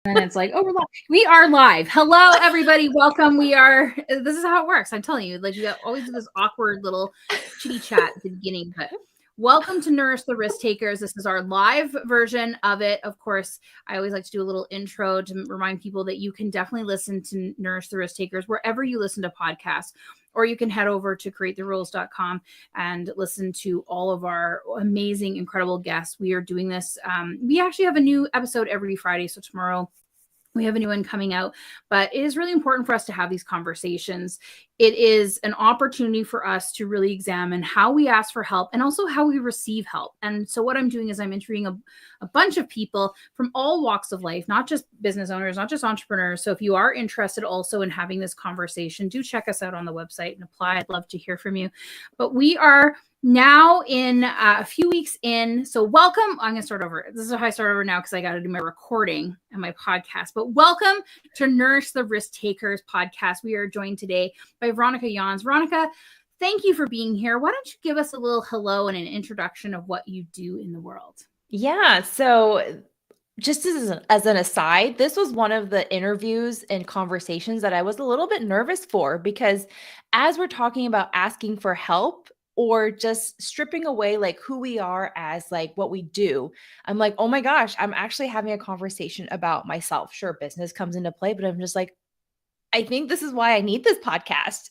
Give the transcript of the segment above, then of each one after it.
And it's like, oh, we're live. We are live. Hello, everybody. Welcome. This is how it works. I'm telling you, like, you always do this awkward little chitty chat at the beginning, but welcome to Nourish the Risktakers. This is our live version of it. Of course, I always like to do a little intro to remind people that you can definitely listen to Nourish the Risktakers wherever you listen to podcasts, or you can head over to createtherules.com and listen to all of our amazing, incredible guests. We are doing this. We actually have a new episode every Friday. So tomorrow we have a new one coming out, but it is really important for us to have these conversations. It is an opportunity for us to really examine how we ask for help and also how we receive help. And so what I'm doing is I'm interviewing a bunch of people from all walks of life, not just business owners, not just entrepreneurs. So if you are interested also in having this conversation, do check us out on the website and apply. I'd love to hear from you. But we are now in a few weeks in. So welcome. I'm going to start over. This is how I start over now because I got to do my recording and my podcast. But welcome to Nourish the Risktakers podcast. We are joined today by Veronica Yanhs. Veronica, thank you for being here. Why don't you give us a little hello and an introduction of what you do in the world? Yeah. So just as an aside, this was one of the interviews and conversations that I was a little bit nervous for, because as we're talking about asking for help or just stripping away like who we are as like what we do, I'm like, oh my gosh, I'm actually having a conversation about myself. Sure, business comes into play, but I'm just like, I think this is why I need this podcast.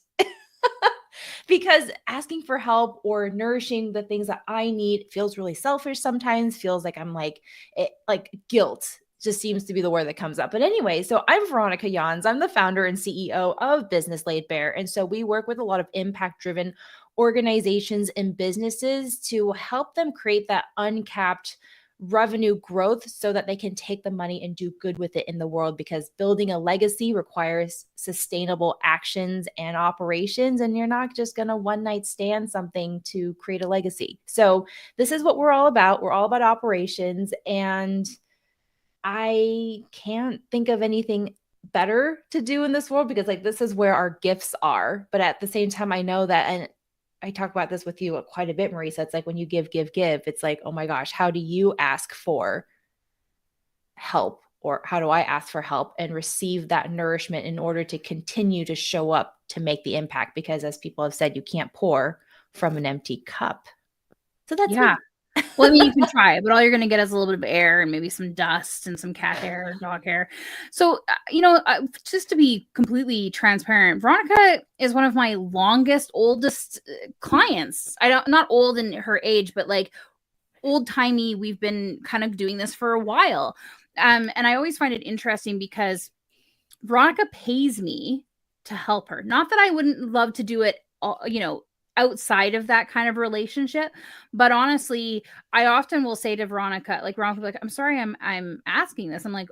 Because asking for help or nourishing the things that I need feels really selfish sometimes, feels like I'm like, guilt just seems to be the word that comes up. But anyway, so I'm Veronica Yanhs. I'm the founder and CEO of Business Laid Bare. And so we work with a lot of impact-driven organizations and businesses to help them create that uncapped revenue growth so that they can take the money and do good with it in the world, because building a legacy requires sustainable actions and operations, and you're not just going to one night stand something to create a legacy. So this is what we're all about. We're all about operations, and I can't think of anything better to do in this world, because like this is where our gifts are. But at the same time, I know that, and I talk about this with you quite a bit, Marisa. It's like when you give, it's like, oh my gosh, how do you ask for help, or how do I ask for help and receive that nourishment in order to continue to show up to make the impact? Because as people have said, you can't pour from an empty cup. So that's me. Well, I mean, you can try, but all you're going to get is a little bit of air and maybe some dust and some cat hair, dog hair. So, just to be completely transparent, Veronica is one of my oldest clients. Not old in her age, but like old timey. We've been kind of doing this for a while. And I always find it interesting because Veronica pays me to help her. Not that I wouldn't love to do it, outside of that kind of relationship. But honestly, I often will say to Veronica, like, I'm sorry, I'm asking this. I'm like,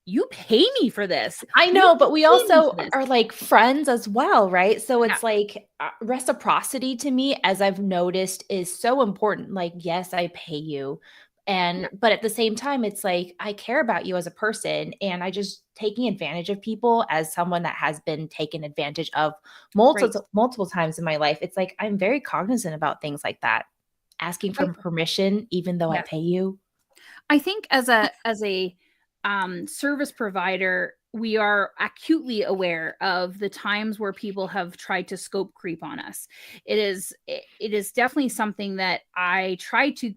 you pay me for this. I know, but we also are like friends as well, right? So it's like reciprocity to me, as I've noticed, is so important. Like, yes, I pay you. But at the same time, it's like, I care about you as a person, and I just taking advantage of people as someone that has been taken advantage of multiple times in my life. It's like, I'm very cognizant about things like that. Asking for permission, even though I pay you. I think as a service provider, we are acutely aware of the times where people have tried to scope creep on us. It is definitely something that I try to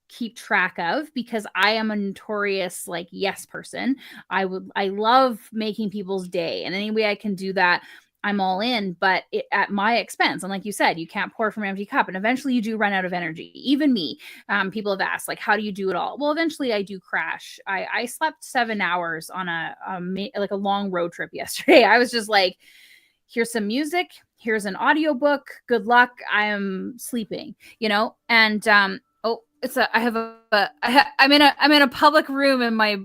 keep track of, because I am a notorious like yes person. I love making people's day, and any way I can do that, I'm all in, but at my expense. And like you said, you can't pour from an empty cup, and eventually you do run out of energy. Even me, people have asked, like, how do you do it all? Well, eventually I do crash. I slept 7 hours on a long road trip yesterday. I was just like, here's some music, here's an audiobook, good luck, I am sleeping, and I'm in a public room, and my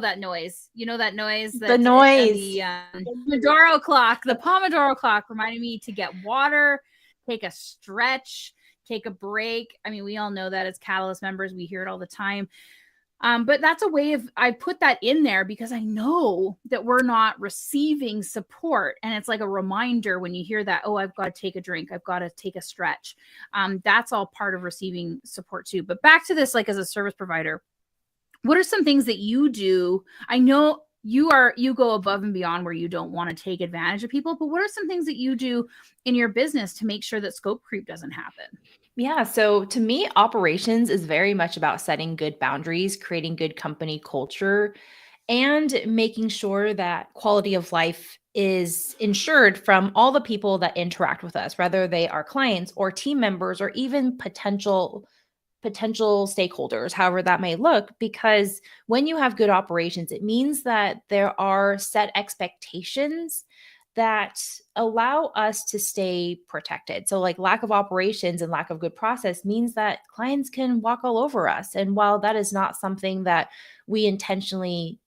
that noise, the noise, the Pomodoro clock reminded me to get water, take a stretch, take a break. I mean, we all know that as Catalyst members, we hear it all the time. But that's a way I put that in there because I know that we're not receiving support. And it's like a reminder when you hear that, oh, I've got to take a drink, I've got to take a stretch. That's all part of receiving support too. But back to this, like as a service provider, What are some things that you do? I know you go above and beyond where you don't want to take advantage of people, but what are some things that you do in your business to make sure that scope creep doesn't happen? Yeah. So to me, operations is very much about setting good boundaries, creating good company culture, and making sure that quality of life is ensured from all the people that interact with us, whether they are clients or team members or even potential stakeholders, however that may look, because when you have good operations, it means that there are set expectations that allow us to stay protected. So, like lack of operations and lack of good process means that clients can walk all over us. And while that is not something that we intentionally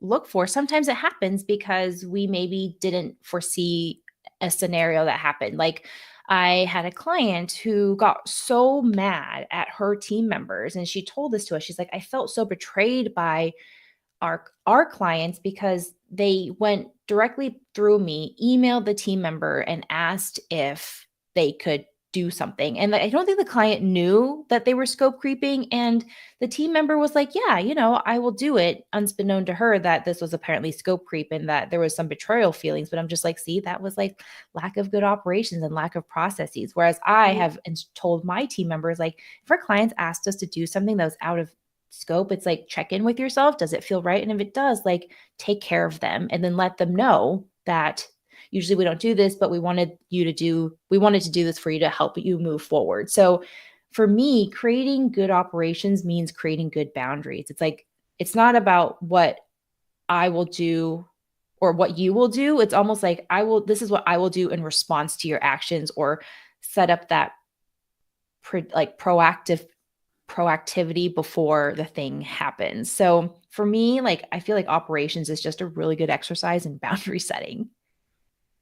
look for, sometimes it happens because we maybe didn't foresee a scenario that happened. Like I had a client who got so mad at her team members, and she told this to us. She's like, I felt so betrayed by our clients because they went directly through me, emailed the team member and asked if they could do something. And I don't think the client knew that they were scope creeping. And the team member was like, yeah, I will do it, unbeknown to her that this was apparently scope creep and that there was some betrayal feelings. But I'm just like, see, that was like lack of good operations and lack of processes. Whereas I have told my team members, like, if our clients asked us to do something that was out of scope, it's like check in with yourself. Does it feel right? And if it does, like take care of them and then let them know that usually we don't do this, but we wanted to do this for you to help you move forward. So for me, creating good operations means creating good boundaries. It's like, it's not about what I will do or what you will do. It's almost like this is what I will do in response to your actions, or set up that proactivity before the thing happens. So for me, like I feel like operations is just a really good exercise in boundary setting.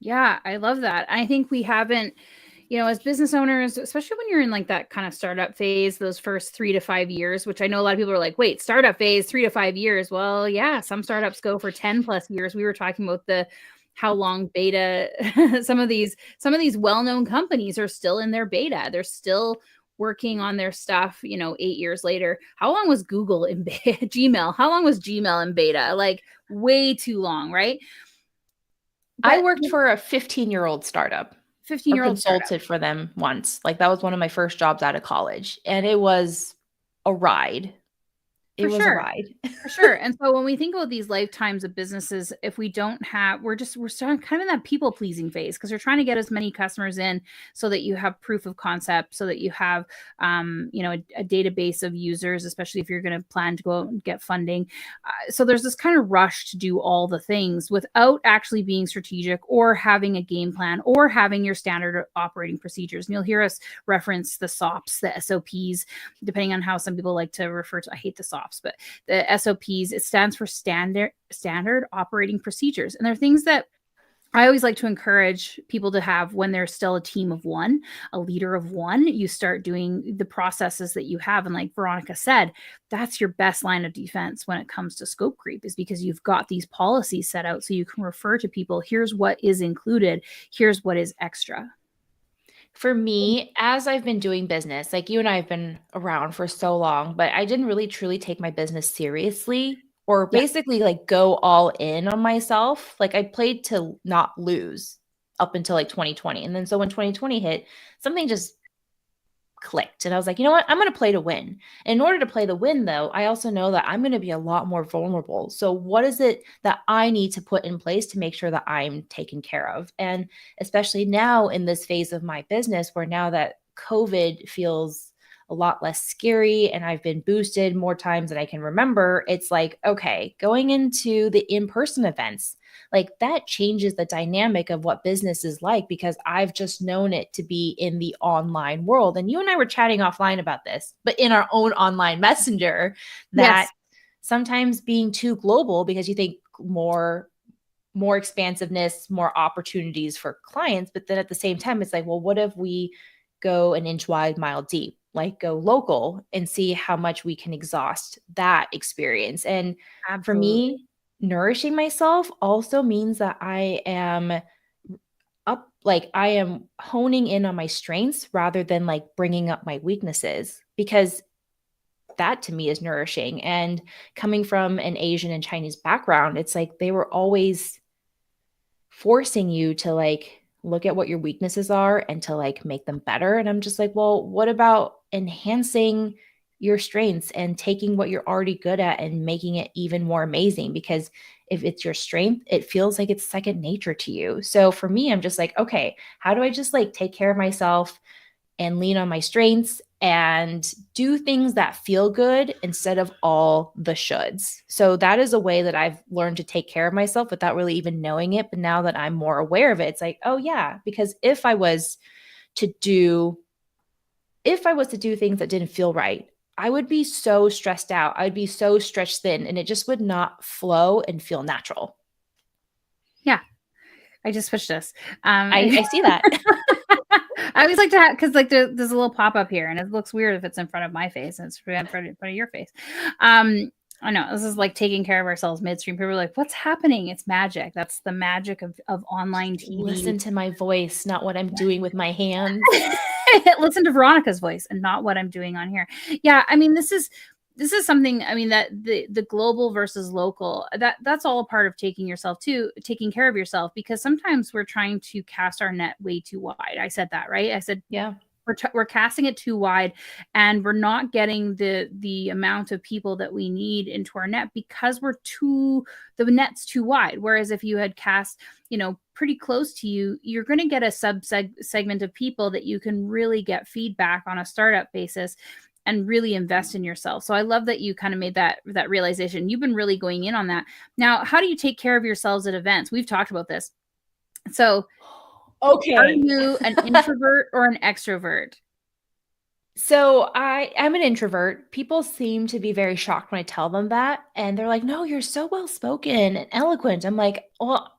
Yeah, I love that. I think we haven't, as business owners, especially when you're in like that kind of startup phase, those first 3 to 5 years, which I know a lot of people are like, wait, startup phase, 3 to 5 years. Well, yeah, some startups go for 10 plus years. We were talking about how long beta some of these well-known companies are still in their beta. They're still working on their stuff, 8 years later. How long was Google in beta? Gmail? How long was Gmail in beta? Like way too long, right? I But worked for a 15-year-old startup, 15-year-old startup. consulted for them once. Like that was one of my first jobs out of college, and it was a ride. It For was a sure. ride. For sure. And so when we think about these lifetimes of businesses, if we don't have, we're starting kind of in that people pleasing phase because we're trying to get as many customers in so that you have proof of concept, so that you have, a database of users, especially if you're going to plan to go out and get funding. So there's this kind of rush to do all the things without actually being strategic or having a game plan or having your standard operating procedures. And you'll hear us reference the SOPs, the SOPs, depending on how some people like to refer to. I hate the SOPs, but the SOPs, it stands for standard operating procedures. And they're things that I always like to encourage people to have when they're still a team of one, a leader of one. You start doing the processes that you have. And like Veronica said, that's your best line of defense when it comes to scope creep, is because you've got these policies set out so you can refer to people. Here's what is included. Here's what is extra. For me, as I've been doing business, like you and I have been around for so long, but I didn't really truly take my business seriously, or Yeah, basically like go all in on myself. Like I played to not lose up until like 2020. And then so when 2020 hit, something just clicked. And I was like, you know what? I'm going to play to win. In order to play the win, though, I also know that I'm going to be a lot more vulnerable. So, what is it that I need to put in place to make sure that I'm taken care of? And especially now in this phase of my business, where now that COVID feels a lot less scary and I've been boosted more times than I can remember, it's like, okay, going into the in person events, like that changes the dynamic of what business is like, because I've just known it to be in the online world. And you and I were chatting offline about this, but in our own online messenger, that yes, sometimes being too global because you think more expansiveness, more opportunities for clients, but then at the same time it's like, well, what if we go an inch wide, mile deep, like go local and see how much we can exhaust that experience. And for absolutely. me, nourishing myself also means that I am honing in on my strengths rather than like bringing up my weaknesses, because that to me is nourishing. And coming from an Asian and Chinese background, it's like they were always forcing you to like look at what your weaknesses are and to like make them better. And I'm just like, well, what about enhancing your strengths and taking what you're already good at and making it even more amazing? Because if it's your strength, it feels like it's second nature to you. So for me, I'm just like, okay, how do I just like take care of myself and lean on my strengths and do things that feel good instead of all the shoulds? So that is a way that I've learned to take care of myself without really even knowing it. But now that I'm more aware of it, it's like, oh yeah, because if I was to do things that didn't feel right, I would be so stressed out. I'd be so stretched thin and it just would not flow and feel natural. Yeah. I just switched this. I see that. I always like to have, because like there's a little pop up here, and it looks weird if it's in front of my face and it's in front of your face. I know this is like taking care of ourselves midstream. People are like, "What's happening?" It's magic. That's the magic of online TV. Listen to my voice, not what I'm doing with my hands. Listen to Veronica's voice and not what I'm doing on here. Yeah, I mean, this is something, I mean, that the global versus local, that's all a part of taking care of yourself, because sometimes we're trying to cast our net way too wide. I said that, right? I said, yeah, we're casting it too wide, and we're not getting the amount of people that we need into our net because the net's too wide. Whereas if you had cast, pretty close to you, you're going to get a segment of people that you can really get feedback on a startup basis and really invest in yourself. So I love that you kind of made that realization. You've been really going in on that. Now, how do you take care of yourselves at events? We've talked about this. So, okay. Are you an introvert or an extrovert? So I'm an introvert. People seem to be very shocked when I tell them that. And they're like, no, you're so well spoken and eloquent. I'm like, well,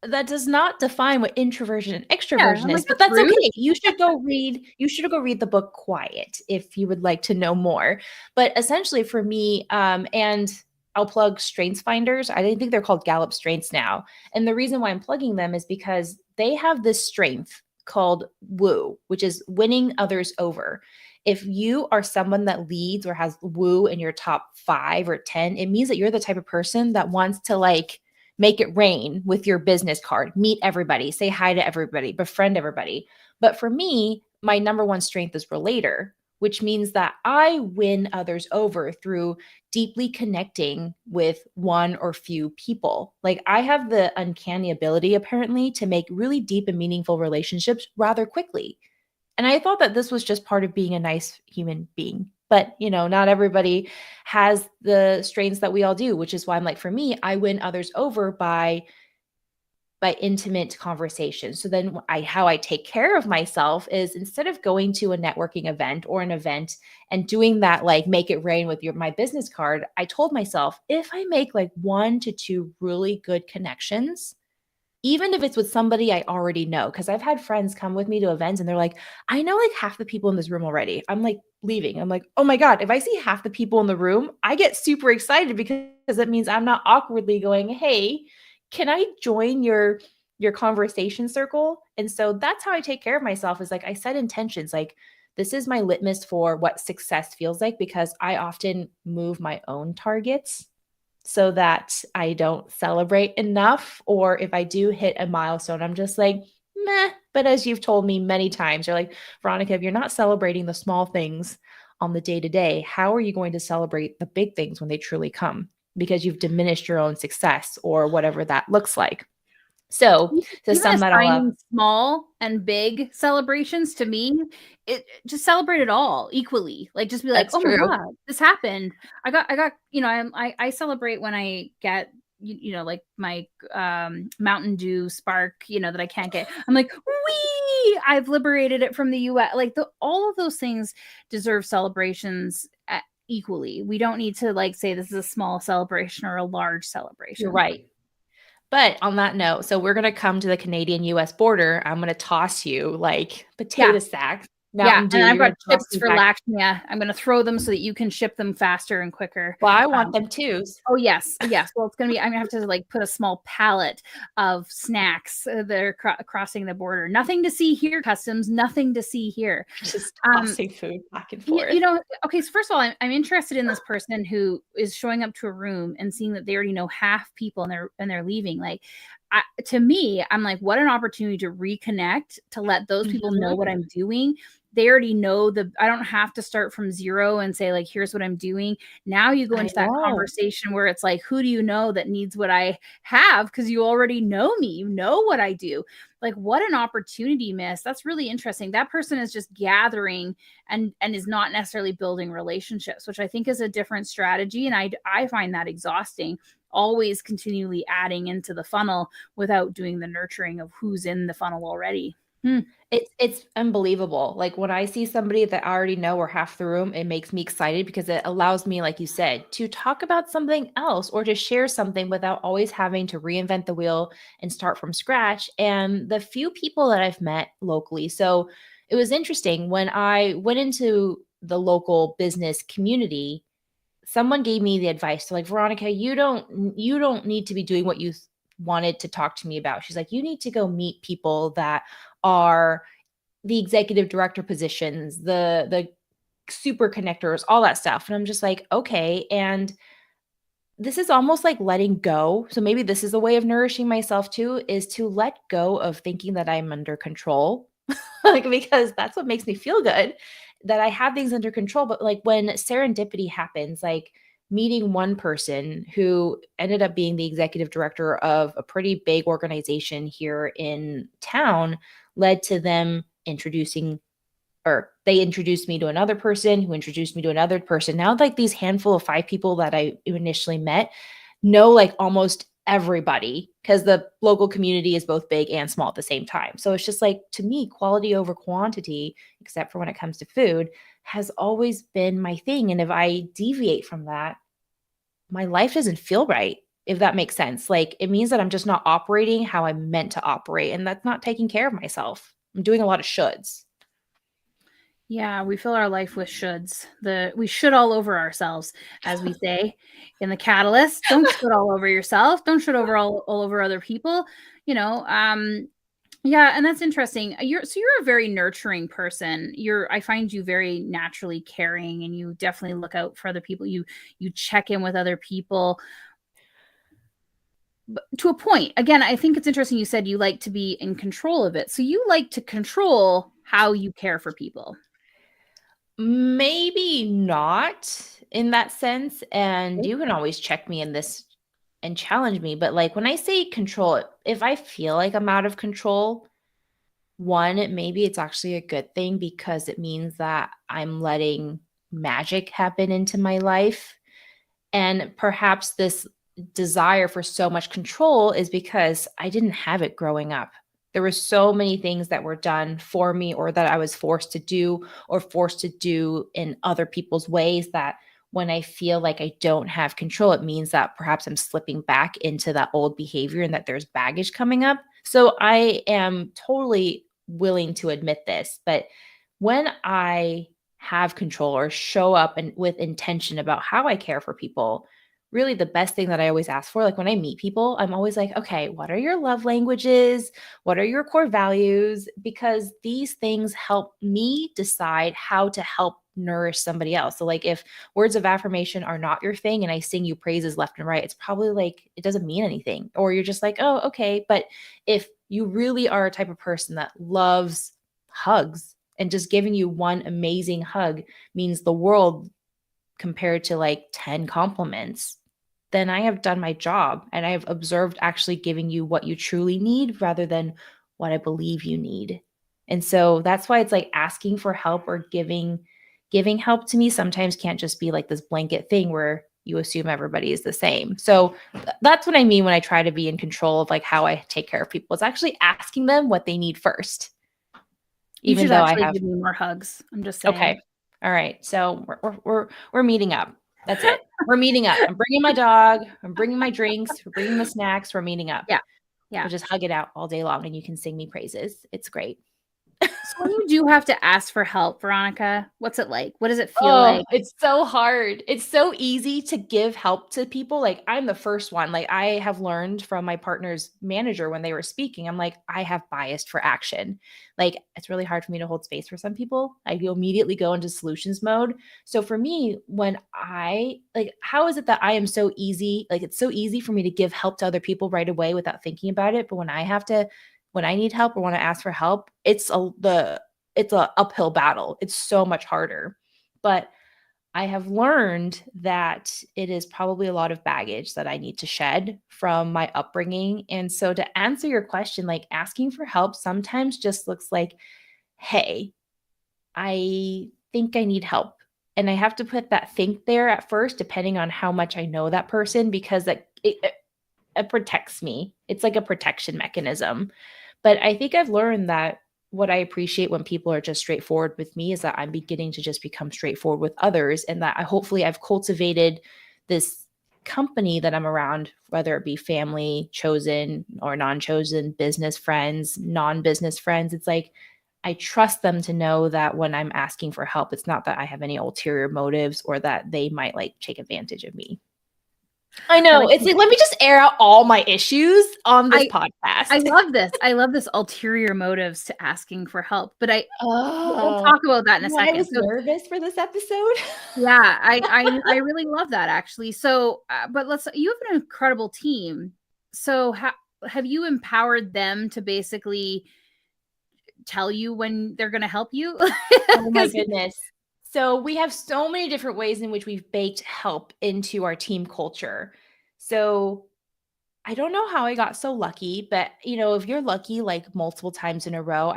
that does not define what introversion and extroversion is, but that's rude. Okay. You should go read the book Quiet if you would like to know more. But essentially for me, and I'll plug Strengths Finders. I think they're called Gallup Strengths now. And the reason why I'm plugging them is because they have this strength called woo, which is winning others over. If you are someone that leads or has woo in your top 5 or 10, it means that you're the type of person that wants to like make it rain with your business card, meet everybody, say hi to everybody, befriend everybody. But for me, my number one strength is relator, which means that I win others over through deeply connecting with one or few people. Like I have the uncanny ability apparently to make really deep and meaningful relationships rather quickly. And I thought that this was just part of being a nice human being. But, not everybody has the strengths that we all do, which is why I'm like, for me, I win others over by intimate conversations. So then how I take care of myself is instead of going to a networking event or an event and doing that, like make it rain with my business card, I told myself, if I make like 1 to 2 really good connections, even if it's with somebody I already know, because I've had friends come with me to events and they're like, I know like half the people in this room already. I'm like leaving. I'm like, oh my God, if I see half the people in the room, I get super excited because it means I'm not awkwardly going, hey, can I join your conversation circle? And so that's how I take care of myself, is like I set intentions. Like this is my litmus for what success feels like, because I often move my own targets so that I don't celebrate enough. Or if I do hit a milestone, I'm just like, meh. But as you've told me many times, you're like, Veronica, if you're not celebrating the small things on the day-to-day, how are you going to celebrate the big things when they truly come? Because you've diminished your own success or whatever that looks like. So to sum that all up, small and big celebrations, to me, it just celebrate it all equally. Like just be like, oh my God, this happened. I got, I celebrate when I get, like my Mountain Dew Spark, that I can't get. I'm like, wee! I've liberated it from the US. Like all of those things deserve celebrations equally. We don't need to like say this is a small celebration or a large celebration. You're right. But on that note, so we're going to come to the Canadian-US border. I'm going to toss you like potato sacks. Mountain Dew. And I've You're got gonna toss chips me for back. Lakshmi. I'm going to throw them so that you can ship them faster and quicker. Well, I want them too. Oh yes, yes. Well, it's gonna be. I'm gonna have to like put a small pallet of snacks that are crossing the border. Nothing to see here, customs. Nothing to see here. Just tossing food back and forth. You know, okay. So first of all, I'm interested in this person who is showing up to a room and seeing that they already know half people and they're leaving. Like, to me, I'm like, what an opportunity to reconnect, to let those people know what I'm doing. They already know I don't have to start from zero and say like, here's what I'm doing. Now you go into that conversation where it's like, who do you know that needs what I have? Because you already know me, you know what I do. Like, what an opportunity miss. That's really interesting. That person is just gathering and is not necessarily building relationships, which I think is a different strategy. And I find that exhausting, always continually adding into the funnel without doing the nurturing of who's in the funnel already. It's unbelievable. Like when I see somebody that I already know or half the room, it makes me excited because it allows me, like you said, to talk about something else or to share something without always having to reinvent the wheel and start from scratch. And the few people that I've met locally, so it was interesting when I went into the local business community, someone gave me the advice to like, Veronica, you don't need to be doing what you wanted to talk to me about. She's like, you need to go meet people that are the executive director positions, the super connectors, all that stuff. And I'm just like, okay. And this is almost like letting go. So maybe this is a way of nourishing myself too, is to let go of thinking that I'm under control. Like, because that's what makes me feel good, that I have things under control. But like when serendipity happens, like meeting one person who ended up being the executive director of a pretty big organization here in town led to them introducing, or they introduced me to another person who introduced me to another person. Now, like these handful of 5 people that I initially met know like almost everybody because the local community is both big and small at the same time. So it's just like, to me, quality over quantity, except for when it comes to food, has always been my thing. And if I deviate from that, my life doesn't feel right, if that makes sense. Like it means that I'm just not operating how I'm meant to operate. And that's not taking care of myself. I'm doing a lot of shoulds. Yeah, we fill our life with shoulds. We should all over ourselves, as we say in the catalyst. Don't should all over yourself. Don't should over all over other people. You know, yeah, and that's interesting. You're a very nurturing person. I find you very naturally caring, and you definitely look out for other people. You check in with other people. But to a point. Again, I think it's interesting you said you like to be in control of it. So you like to control how you care for people. Maybe not in that sense. And you can always check me in this and challenge me. But like when I say control, if I feel like I'm out of control, one, maybe it's actually a good thing because it means that I'm letting magic happen into my life. And perhaps this desire for so much control is because I didn't have it growing up. There were so many things that were done for me or that I was forced to do or forced to do in other people's ways that when I feel like I don't have control, it means that perhaps I'm slipping back into that old behavior and that there's baggage coming up. So I am totally willing to admit this, but when I have control or show up and with intention about how I care for people, really the best thing that I always ask for, like when I meet people, I'm always like, okay, what are your love languages? What are your core values? Because these things help me decide how to help nourish somebody else. So like if words of affirmation are not your thing and I sing you praises left and right, it's probably like it doesn't mean anything. Or you're just like, oh, okay. But if you really are a type of person that loves hugs and just giving you one amazing hug means the world compared to like 10 compliments, then I have done my job and I have observed actually giving you what you truly need rather than what I believe you need. And so that's why it's like asking for help or giving help to me sometimes can't just be like this blanket thing where you assume everybody is the same. So that's what I mean when I try to be in control of like how I take care of people. It's actually asking them what they need first. You should actually give me more hugs. I'm just saying. Okay. All right. So we're meeting up. That's it. We're meeting up. I'm bringing my dog. I'm bringing my drinks. We're bringing the snacks. We're meeting up. Yeah. Yeah. We'll just hug it out all day long and you can sing me praises. It's great. When you do have to ask for help, Veronica, what's it like? What does it feel Oh, like? it's so hard. It's so easy to give help to people. Like, I'm the first one. Like, I have learned from my partner's manager when they were speaking, I'm like, I have biased for action. Like, it's really hard for me to hold space for some people. I immediately go into solutions mode. So for me, when I like, how is it that I am so easy? Like, it's so easy for me to give help to other people right away without thinking about it. But when I need help or want to ask for help, it's a uphill battle. It's so much harder. But I have learned that it is probably a lot of baggage that I need to shed from my upbringing. And so, to answer your question, like asking for help sometimes just looks like, hey, I think I need help. And I have to put that think there at first, depending on how much I know that person, because it protects me. It's like a protection mechanism. But I think I've learned that what I appreciate when people are just straightforward with me is that I'm beginning to just become straightforward with others, and that hopefully I've cultivated this company that I'm around, whether it be family, chosen or non-chosen, business friends, non-business friends. It's like I trust them to know that when I'm asking for help, it's not that I have any ulterior motives or that they might like take advantage of me. I I know. like It's like, let me just air out all my issues on this I podcast. love this. I love this ulterior motives to asking for help. But we'll Oh, talk about that in a I second. was So nervous for this episode. yeah, I really love that actually. So, but you have an incredible team. So, have you empowered them to basically tell you when they're going to help you? Oh my Because goodness. So we have so many different ways in which we've baked help into our team culture. So I don't know how I got so lucky, but if you're lucky like multiple times in a row,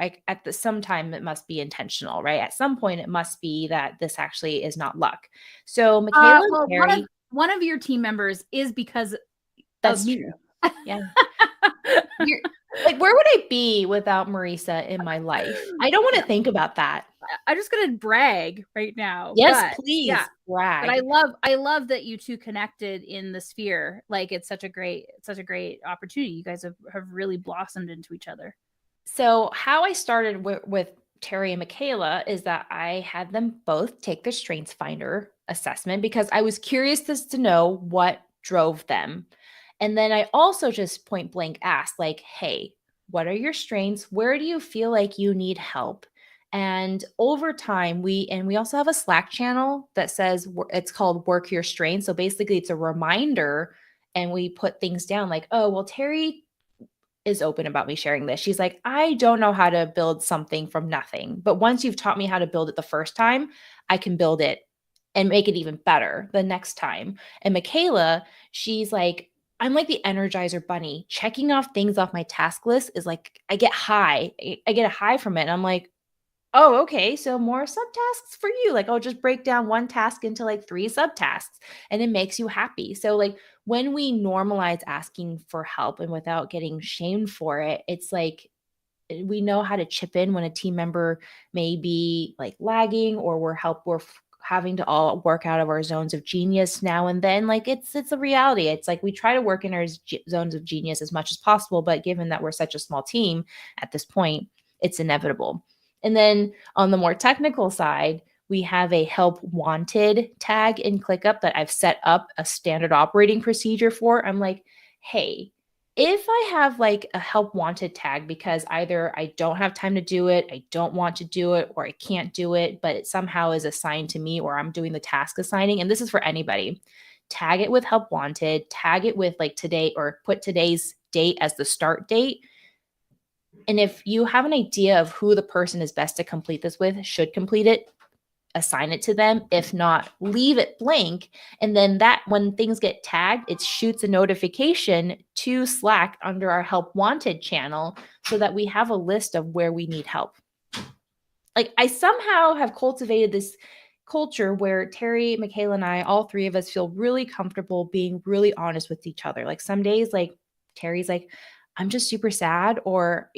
some time it must be intentional, right? At some point it must be that this actually is not luck. So Michaela and well, Terry, one of your team members is because of that's me. true. Yeah. You're like, where would I be without Marisa in my life? I don't want to Yeah. think about that. I'm just gonna brag right now, Yes, but yeah, please but brag. I love that you two connected in the sphere. Like it's such a great opportunity. You guys have really blossomed into each other. So, how I started with Terry and Michaela is that I had them both take the Strengths Finder assessment because I was curious just to know what drove them. And then I also just point blank asked, like, hey, what are your strengths? Where do you feel like you need help? And over time, we also have a Slack channel that says it's called Work Your Strengths. So basically, it's a reminder, and we put things down like, oh, well, Terry is open about me sharing this. She's like, I don't know how to build something from nothing. But once you've taught me how to build it the first time, I can build it and make it even better the next time. And Michaela, she's like, I'm like the Energizer bunny. Checking off things off my task list is like, I get high. I get a high from it. And I'm like, oh, okay. So more subtasks for you. Like, I'll just break down one task into like 3 subtasks and it makes you happy. So, like, when we normalize asking for help and without getting shamed for it, it's like we know how to chip in when a team member may be like lagging or having to all work out of our zones of genius now and then. Like, it's a reality. It's like we try to work in our zones of genius as much as possible, but given that we're such a small team at this point, it's inevitable. And then on the more technical side, we have a help wanted tag in ClickUp that I've set up a standard operating procedure for. I'm like, hey, if I have like a help wanted tag because either I don't have time to do it, I don't want to do it, or I can't do it, but it somehow is assigned to me or I'm doing the task assigning, and this is for anybody, tag it with help wanted, tag it with like today, or put today's date as the start date. And if you have an idea of who the person is best to complete this with, should complete it, assign it to them. If not, leave it blank. And then that when things get tagged, it shoots a notification to Slack under our help wanted channel so that we have a list of where we need help. Like, I somehow have cultivated this culture where Terry, Michaela, and I, all 3 of us feel really comfortable being really honest with each other. Like, some days, like, Terry's like, I'm just super sad. Or,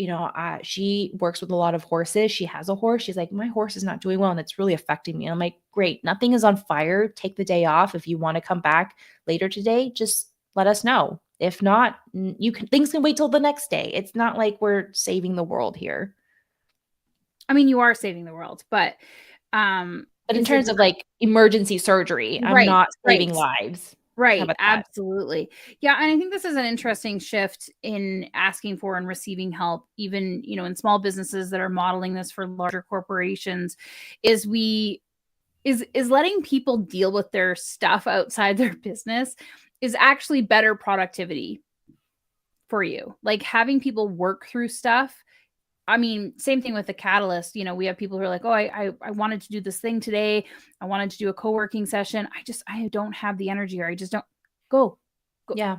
she works with a lot of horses. She has a horse. She's like, my horse is not doing well and it's really affecting me. And I'm like, great. Nothing is on fire. Take the day off. If you want to come back later today, just let us know. If not, things can wait till the next day. It's not like we're saving the world here. I mean, you are saving the world, but But in it's a terms of different, like emergency surgery, I'm right, not saving right. lives. How Right, about that? absolutely. Yeah, and I think this is an interesting shift in asking for and receiving help, even, in small businesses that are modeling this for larger corporations, is we is letting people deal with their stuff outside their business is actually better productivity for you. Like having people work through stuff. I mean, same thing with the catalyst. We have people who are like, oh, I wanted to do this thing today. I wanted to do a co-working session. I don't have the energy, or I just don't. Go. Yeah.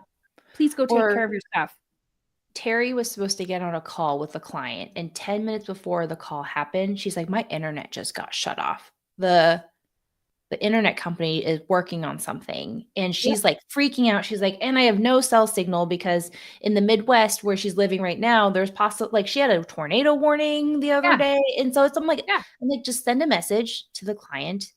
Please go take Or care of your stuff. Terry was supposed to get on a call with a client, and 10 minutes before the call happened, she's like, my internet just got shut off. The internet company is working on something, and Yeah. she's like freaking out. She's like, and I have no cell signal because in the Midwest where she's living right now, there's possible, like she had a tornado warning the other Yeah. day. And so I'm like, Yeah. just send a message to the client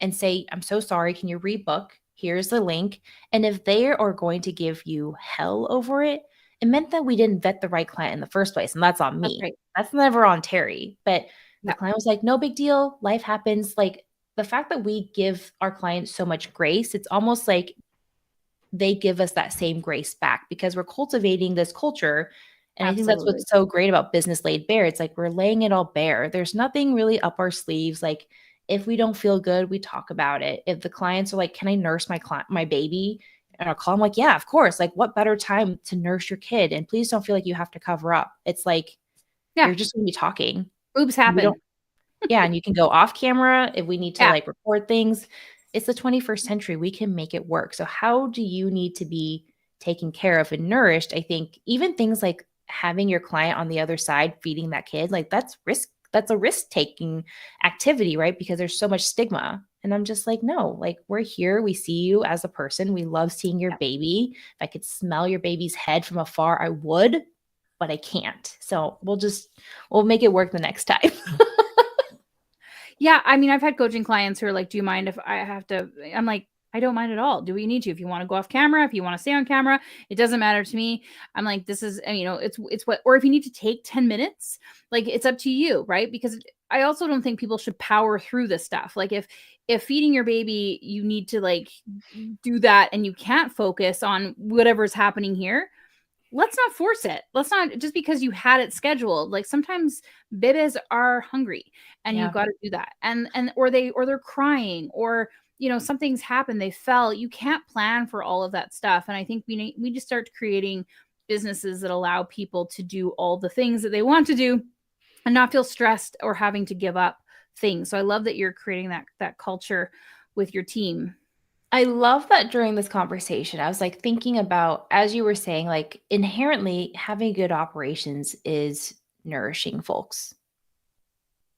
and say, I'm so sorry. Can you rebook? Here's the link. And if they are going to give you hell over it, it meant that we didn't vet the right client in the first place. And that's on That's me. right. That's never on Terry. But the Yeah. client was like, no big deal. Life happens. Like the fact that we give our clients so much grace, it's almost like they give us that same grace back because we're cultivating this culture. And I think that's Absolutely. what's so great about business laid bare. It's like we're laying it all bare. There's nothing really up our sleeves. Like if we don't feel good, we talk about it. If the clients are like, "Can I nurse my baby?" and I'll call, I'm like, "Yeah, of course." Like, what better time to nurse your kid? And please don't feel like you have to cover up. It's like Yeah. you're just going to be talking. Boobs We happen. don't. Yeah, and you can go off camera if we need to Yeah. like record things. It's the 21st century. We can make it work. So how do you need to be taken care of and nourished? I think even things like having your client on the other side feeding that kid, like that's a risk-taking activity, right? Because there's so much stigma. And I'm just like, no, like we're here. We see you as a person. We love seeing your Yeah. baby. If I could smell your baby's head from afar, I would, but I can't. So we'll make it work the next time. Yeah. I mean, I've had coaching clients who are like, do you mind if I have to? I'm like, I don't mind at all. Do we need to? If you want to go off camera, if you want to stay on camera, it doesn't matter to me. I'm like, this is, it's what, or if you need to take 10 minutes, like it's up to you, right? Because I also don't think people should power through this stuff. Like if feeding your baby, you need to like do that and you can't focus on whatever's happening here, let's not force it. Let's not, just because you had it scheduled. Like sometimes babies are hungry and you Yeah. got to do that. Or they're crying, or something's happened, they fell. You can't plan for all of that stuff. And I think we just start creating businesses that allow people to do all the things that they want to do and not feel stressed or having to give up things. So I love that you're creating that culture with your team. I love that during this conversation, I was like thinking about, as you were saying, like inherently having good operations is nourishing folks.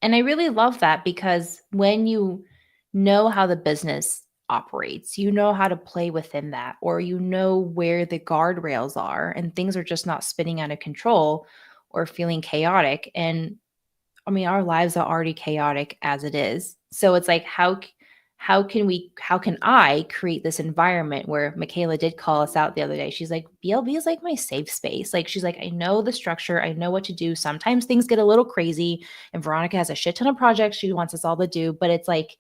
And I really love that because when you know how the business operates, you know how to play within that, or you know where the guardrails are and things are just not spinning out of control or feeling chaotic. And I mean, our lives are already chaotic as it is. So it's like, how can I create this environment where Michaela did call us out the other day? She's like, BLB is like my safe space. Like, she's like, I know the structure. I know what to do. Sometimes things get a little crazy and Veronica has a shit ton of projects she wants us all to do. But it's like,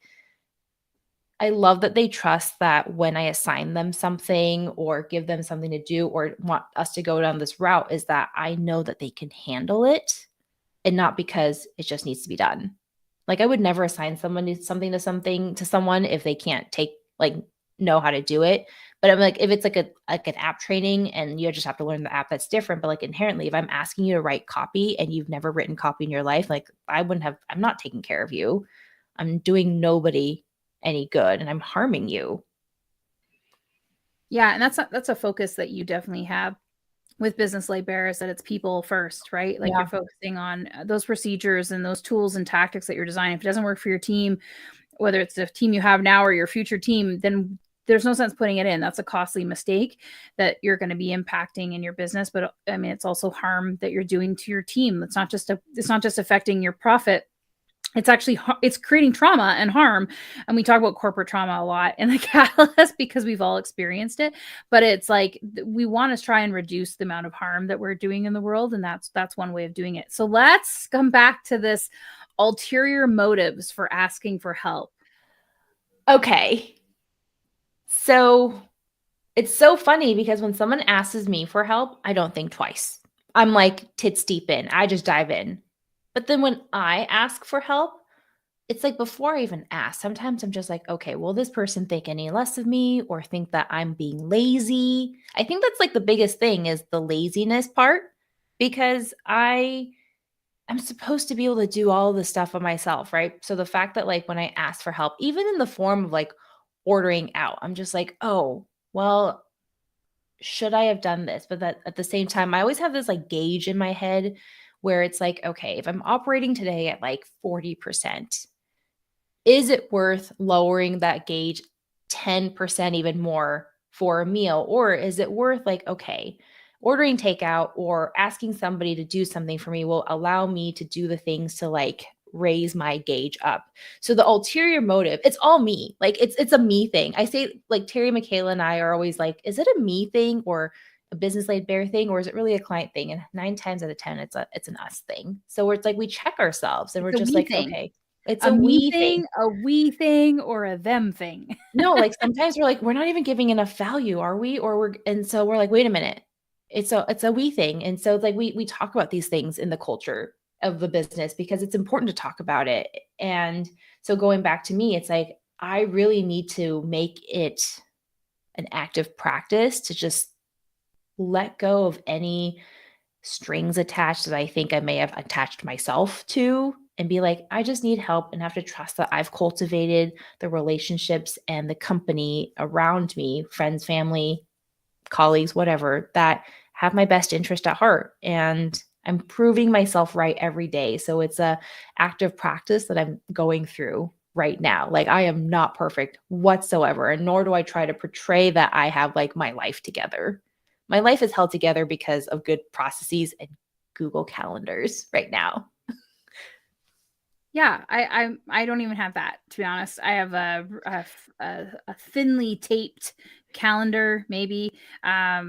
I love that they trust that when I assign them something or give them something to do or want us to go down this route, is that I know that they can handle it and not because it just needs to be done. Like I would never assign something to someone if they can't know how to do it. But I'm like, if it's like an app training and you just have to learn the app, that's different. But like inherently, if I'm asking you to write copy and you've never written copy in your life, like I'm not taking care of you. I'm doing nobody any good and I'm harming you. Yeah, and that's a focus that you definitely have with business laid bare, is that it's people first, right? Like Yeah. you're focusing on those procedures and those tools and tactics that you're designing. If it doesn't work for your team, whether it's the team you have now or your future team, then there's no sense putting it in. That's a costly mistake that you're going to be impacting in your business. But I mean, it's also harm that you're doing to your team. It's not just affecting your profit. It's actually, it's creating trauma and harm. And we talk about corporate trauma a lot in the catalyst because we've all experienced it. But it's like we want to try and reduce the amount of harm that we're doing in the world, and that's one way of doing it. So let's come back to this ulterior motives for asking for help. Okay. So it's so funny because when someone asks me for help, I don't think twice. I'm like tits deep in. I just dive in. But then when I ask for help, it's like before I even ask, sometimes I'm just like, okay, will this person think any less of me or think that I'm being lazy? I think that's like the biggest thing is the laziness part because I'm supposed to be able to do all the stuff on myself, right? So the fact that like when I ask for help, even in the form of like ordering out, I'm just like, oh, well, should I have done this? But that at the same time, I always have this like gauge in my head where it's like, okay, if I'm operating today at like 40%, is it worth lowering that gauge 10% even more for a meal? Or is it worth like, okay, ordering takeout or asking somebody to do something for me will allow me to do the things to like raise my gauge up. So the ulterior motive, it's all me. Like it's a me thing. I say like Terry, Michaela, and I are always like, is it a me thing or a business laid bare thing, or is it really a client thing? And 9 times out of 10, it's an us thing. So it's like we check ourselves and It's we're a just we like, thing. okay, it's A a me we thing. thing, a we thing, or a them thing. No, like sometimes we're like, we're not even giving enough value, are we? Or and so we're like, wait a minute. It's a we thing. And so it's like we talk about these things in the culture of the business because it's important to talk about it. And so going back to me, it's like I really need to make it an active practice to just let go of any strings attached that I think I may have attached myself to and be like, I just need help and have to trust that I've cultivated the relationships and the company around me, friends, family, colleagues, whatever, that have my best interest at heart. And I'm proving myself right every day. So it's a active practice that I'm going through right now. Like I am not perfect whatsoever, and nor do I try to portray that I have like my life together. My life is held together because of good processes and Google calendars right now. Yeah, I don't even have that, to be honest. I have a thinly taped calendar, maybe. I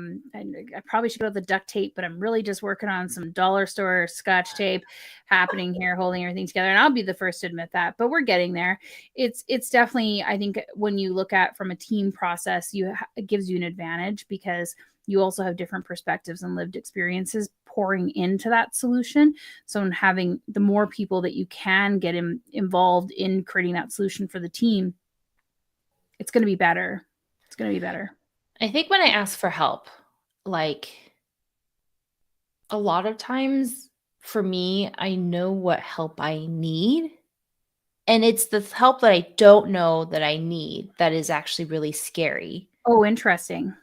probably should go with the duct tape, but I'm really just working on some dollar store Scotch tape happening here, holding everything together. And I'll be the first to admit that, but we're getting there. It's definitely, I think, when you look at from a team process, it gives you an advantage because you also have different perspectives and lived experiences pouring into that solution. So in having the more people that you can get involved in creating that solution for the team, it's going to be better. It's going to be better. I think when I ask for help, like a lot of times for me, I know what help I need. And it's the help that I don't know that I need that is actually really scary. Oh, interesting.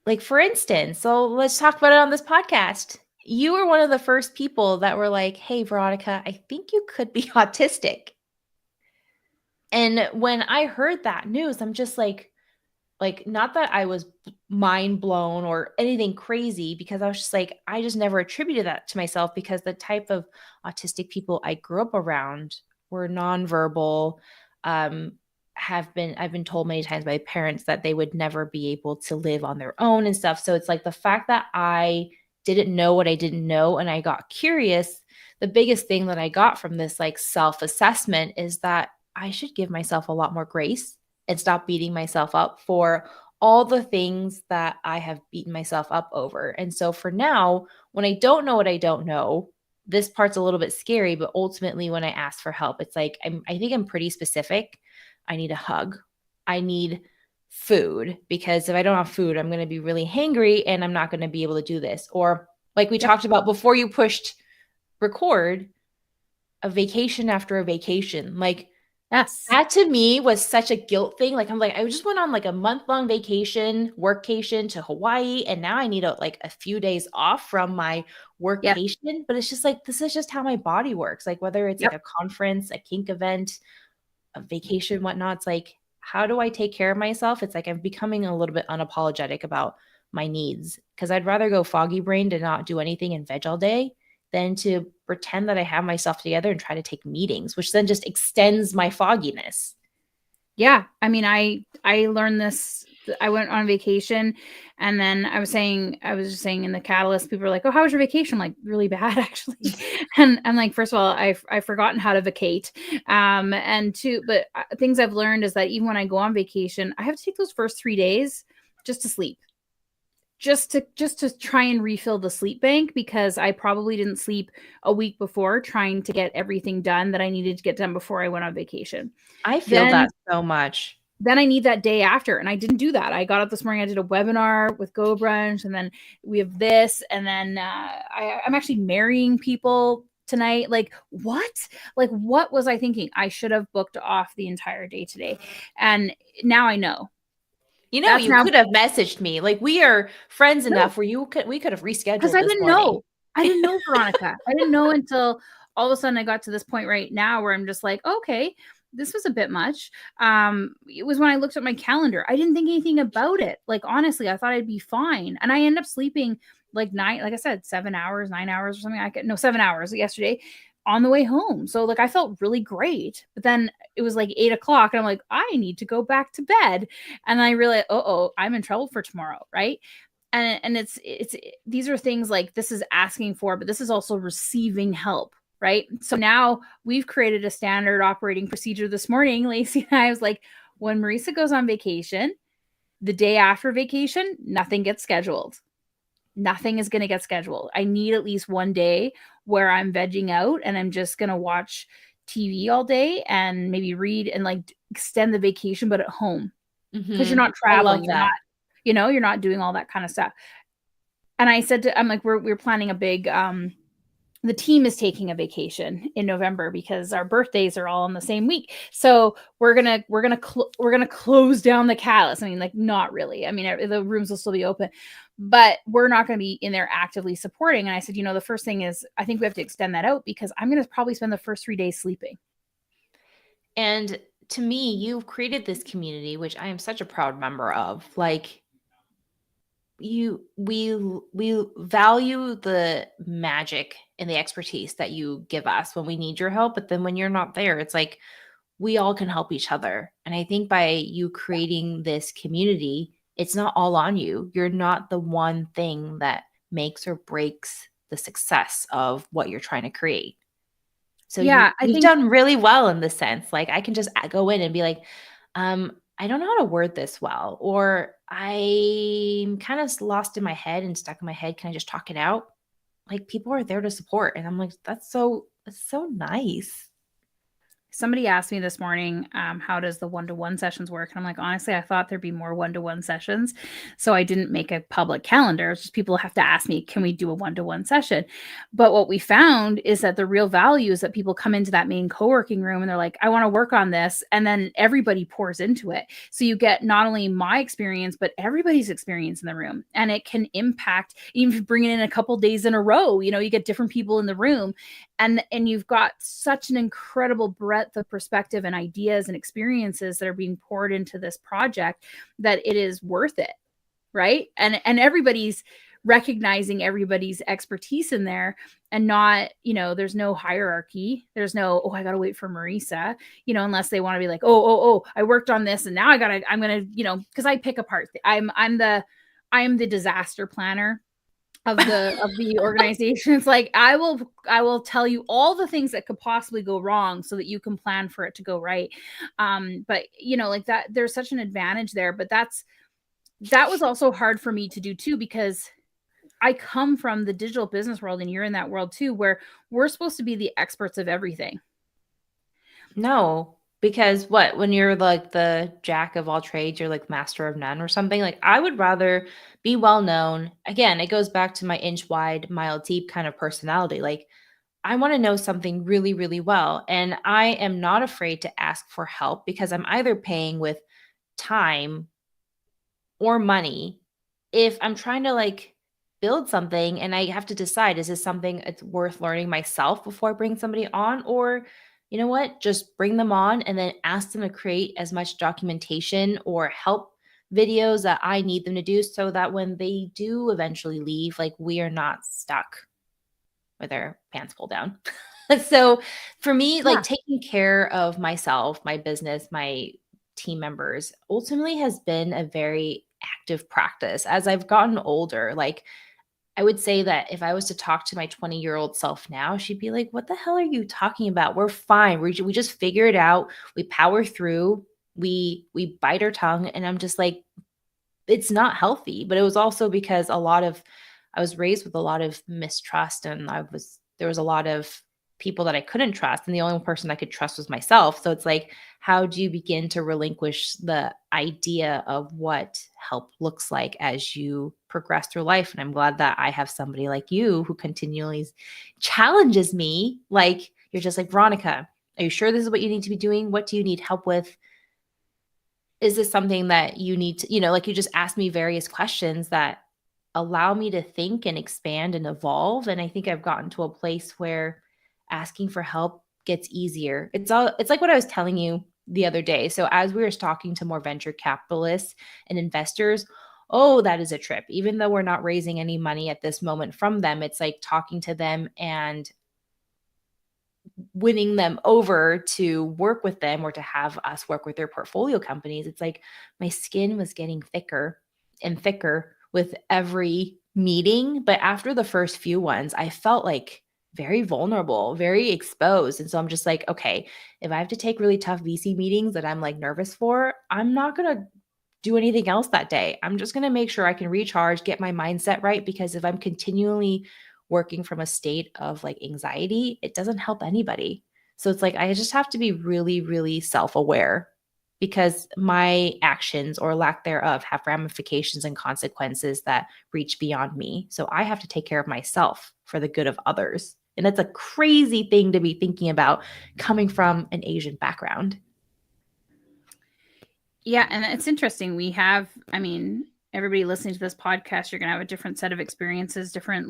Like, for instance, so let's talk about it on this podcast. You were one of the first people that were like, hey, Veronica, I think you could be autistic. And when I heard that news, I'm just like, not that I was mind blown or anything crazy, because I was just like, I just never attributed that to myself because the type of autistic people I grew up around were nonverbal. I've been told many times by parents that they would never be able to live on their own and stuff. So it's like the fact that I didn't know what I didn't know and I got curious. The biggest thing that I got from this like self-assessment is that I should give myself a lot more grace and stop beating myself up for all the things that I have beaten myself up over. And so for now, when I don't know what I don't know, this part's a little bit scary, but ultimately when I ask for help, it's like I think I'm pretty specific. I need a hug. I need food, because if I don't have food, I'm going to be really hangry and I'm not going to be able to do this. Or like we talked about before you pushed record, a vacation after a vacation. Like Yes. that to me was such a guilt thing. Like, I'm like, I just went on like a month-long vacation, workcation to Hawaii, and now I need like a few days off from my Yep. workcation. But it's just like, this is just how my body works. Like, whether it's like a conference, a kink event, a vacation, whatnot, it's like, how do I take care of myself? It's like I'm becoming a little bit unapologetic about my needs, because I'd rather go foggy brained and not do anything and veg all day than to pretend that I have myself together and try to take meetings, which then just extends my fogginess. Yeah. I mean, I learned this. I went on vacation and then I was just saying in the catalyst, people were like, oh, how was your vacation? I'm like, really bad, actually. And I'm like, first of all, I've forgotten how to vacate. And two, but things I've learned is that even when I go on vacation, I have to take those first 3 days just to sleep, just to try and refill the sleep bank, because I probably didn't sleep a week before trying to get everything done that I needed to get done before I went on vacation. I feel Then that so much. then I need that day after. And I didn't do that. I got up this morning, I did a webinar with Go Brunch, and then we have this, and then I'm actually marrying people tonight. Like, what? Like, what was I thinking? I should have booked off the entire day today. And now I know. You know, That's you now could have messaged me. Like, we are friends no, enough where we could have because rescheduled I this didn't morning. know. I didn't know, Veronica. I didn't know until all of a sudden I got to this point right now where I'm just like, okay, this was a bit much. It was when I looked at my calendar. I didn't think anything about it. Like, honestly, I thought I'd be fine. And I end up sleeping like I said, 7 hours, 9 hours or something. No, 7 hours yesterday on the way home. So like I felt really great. But then it was like 8 o'clock and I'm like, I need to go back to bed. And I realized, I'm in trouble for tomorrow, right? And it's these are things like, this is asking for, but this is also receiving help, right? So now we've created a standard operating procedure this morning. Lacey and I was like, when Marisa goes on vacation, the day after vacation, nothing gets scheduled. Nothing is going to get scheduled. I need at least one day where I'm vegging out and I'm just going to watch TV all day and maybe read and like extend the vacation, but at home, because you're not I love traveling. You're that. not, you're not doing all that kind of stuff. And I said I'm like, we're planning a big, the team is taking a vacation in November because our birthdays are all in the same week. So we're gonna close down the catalyst. I mean, like, not really. I mean, the rooms will still be open, but we're not going to be in there actively supporting. And I said, the first thing is, I think we have to extend that out, because I'm going to probably spend the first 3 days sleeping. And to me, you've created this community, which I am such a proud member of. Like, we value the magic and the expertise that you give us when we need your help, but then when you're not there, it's like we all can help each other. And I think by you creating this community, it's not all on you. You're not the one thing that makes or breaks the success of what you're trying to create. So Yeah, I you've think done really well in this sense. Like, I can just go in and be like, I don't know how to word this well, or I'm kind of lost in my head and stuck in my head. Can I just talk it out? Like, people are there to support. And I'm like, that's so nice. somebody asked me this morning, how does the one-to-one sessions work? And I'm like, honestly, I thought there'd be more one-to-one sessions. So I didn't make a public calendar. It's just people have to ask me, can we do a one-to-one session? But what we found is that the real value is that people come into that main co-working room and they're like, I want to work on this. And then everybody pours into it. So you get not only my experience, but everybody's experience in the room. And it can impact, even if you bring it in a couple days in a row, you get different people in the room. And you've got such an incredible breadth of perspective and ideas and experiences that are being poured into this project that it is worth it, right? And everybody's recognizing everybody's expertise in there, and not, there's no hierarchy. There's no, I gotta wait for Marisa, unless they want to be like, I worked on this and now I'm gonna, because I pick apart. I am the disaster planner of the organization. It's like, I will tell you all the things that could possibly go wrong so that you can plan for it to go right. But like that, there's such an advantage there. But that was also hard for me to do too, because I come from the digital business world and you're in that world too, where we're supposed to be the experts of everything. No, because when you're like the jack of all trades, you're like master of none or something. Like, I would rather be well known. Again, it goes back to my inch wide, mile deep kind of personality. Like, I want to know something really, really well. And I am not afraid to ask for help, because I'm either paying with time or money. If I'm trying to like build something and I have to decide, is this something it's worth learning myself before I bring somebody on? Or, you know what, just bring them on and then ask them to create as much documentation or help videos that I need them to do, so that when they do eventually leave, like, we are not stuck with their pants pulled down. So for me, like, taking care of myself, my business, my team members ultimately has been a very active practice as I've gotten older. Like, I would say that if I was to talk to my 20-year-old self now, she'd be like, "What the hell are you talking about? We're fine. We just figure it out. We power through. We bite our tongue." And I'm just like, it's not healthy. But it was also because I was raised with a lot of mistrust, and there was a lot of people that I couldn't trust, and the only person I could trust was myself. So it's like, how do you begin to relinquish the idea of what help looks like as you progress through life? And I'm glad that I have somebody like you who continually challenges me. Like, you're just like, "Veronica, are you sure this is what you need to be doing? What do you need help with? Is this something that you need to," like, you just ask me various questions that allow me to think and expand and evolve. And I think I've gotten to a place where asking for help gets easier. It's like what I was telling you the other day. So as we were talking to more venture capitalists and investors, oh, that is a trip. Even though we're not raising any money at this moment from them, it's like talking to them and winning them over to work with them or to have us work with their portfolio companies. It's like my skin was getting thicker and thicker with every meeting. But after the first few ones, I felt like very vulnerable, very exposed. And so I'm just like, okay, if I have to take really tough VC meetings that I'm like nervous for, I'm not going to do anything else that day. I'm just going to make sure I can recharge, get my mindset right. Because if I'm continually working from a state of like anxiety, it doesn't help anybody. So it's like, I just have to be really, really self aware because my actions or lack thereof have ramifications and consequences that reach beyond me. So I have to take care of myself for the good of others. And it's a crazy thing to be thinking about coming from an Asian background. Yeah, and it's interesting. Everybody listening to this podcast, you're going to have a different set of experiences, different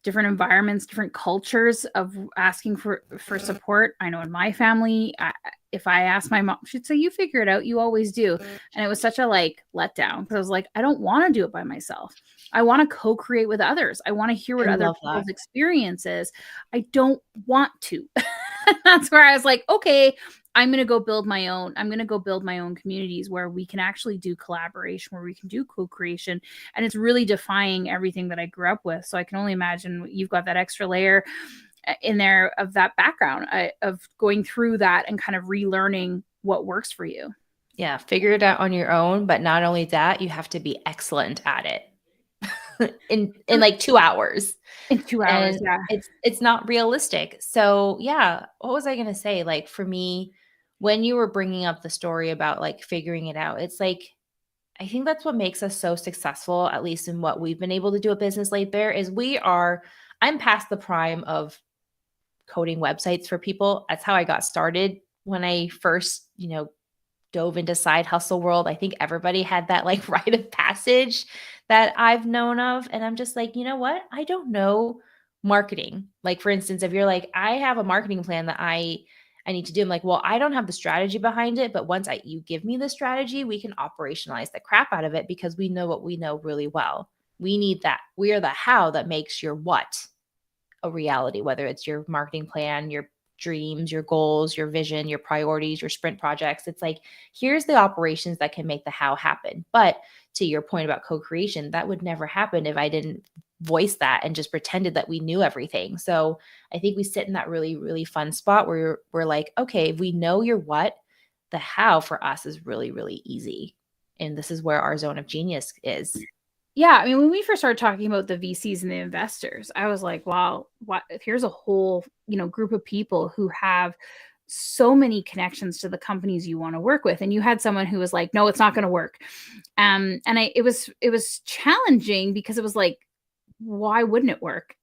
environments, different cultures of asking for support. I know in my family, if I ask my mom, she'd say, "You figure it out. You always do." And it was such a like letdown because I was like, I don't want to do it by myself. I want to co-create with others. I want to hear what I other love that. people's experience is. I don't want to. That's where I was like, okay, I'm going to go build my own. I'm going to go build my own communities where we can actually do collaboration, where we can do co-creation. And it's really defying everything that I grew up with. So I can only imagine you've got that extra layer in there of that background of going through that and kind of relearning what works for you. Yeah, figure it out on your own, but not only that, you have to be excellent at it in like 2 hours. In 2 hours, And yeah. it's not realistic. So, yeah, what was I gonna say? Like, for me, when you were bringing up the story about, like, figuring it out, it's like, I think that's what makes us so successful, at least in what we've been able to do at Business Laid Bare, is I'm past the prime of coding websites for people. That's how I got started when I first, dove into side hustle world. I think everybody had that like rite of passage that I've known of. And I'm just like, you know what? I don't know marketing. Like, for instance, if you're like, I have a marketing plan that I need to do. I'm like, well, I don't have the strategy behind it, but once you give me the strategy, we can operationalize the crap out of it because we know what we know really well. We need that. We are the how that makes your what a reality, whether it's your marketing plan, your dreams, your goals, your vision, your priorities, your sprint projects. It's like, here's the operations that can make the how happen. But to your point about co-creation, that would never happen if I didn't voice that and just pretended that we knew everything. So I think we sit in that really, really fun spot where we're like, okay, if we know your what, the how for us is really, really easy. And this is where our zone of genius is. Yeah, I mean, when we first started talking about the VCs and the investors, I was like, wow, here's a whole, group of people who have so many connections to the companies you want to work with. And you had someone who was like, no, it's not going to work. It was challenging because it was like, why wouldn't it work?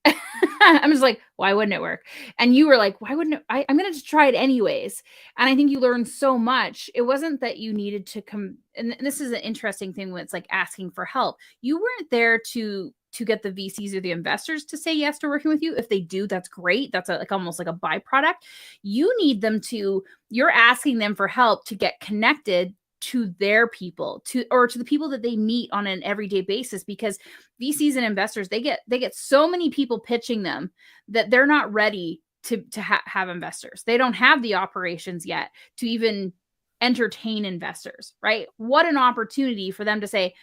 I'm just like, why wouldn't it work? And you were like, why wouldn't it? I'm going to just try it anyways. And I think you learned so much. It wasn't that you needed to come. And this is an interesting thing when it's like asking for help. You weren't there to get the VCs or the investors to say yes to working with you. If they do, that's great. That's like almost like a byproduct. You need them to, you're asking them for help to get connected to their people, to the people that they meet on an everyday basis, because VCs and investors, they get so many people pitching them that they're not ready to have investors. They don't have the operations yet to even entertain investors, right? What an opportunity for them to say,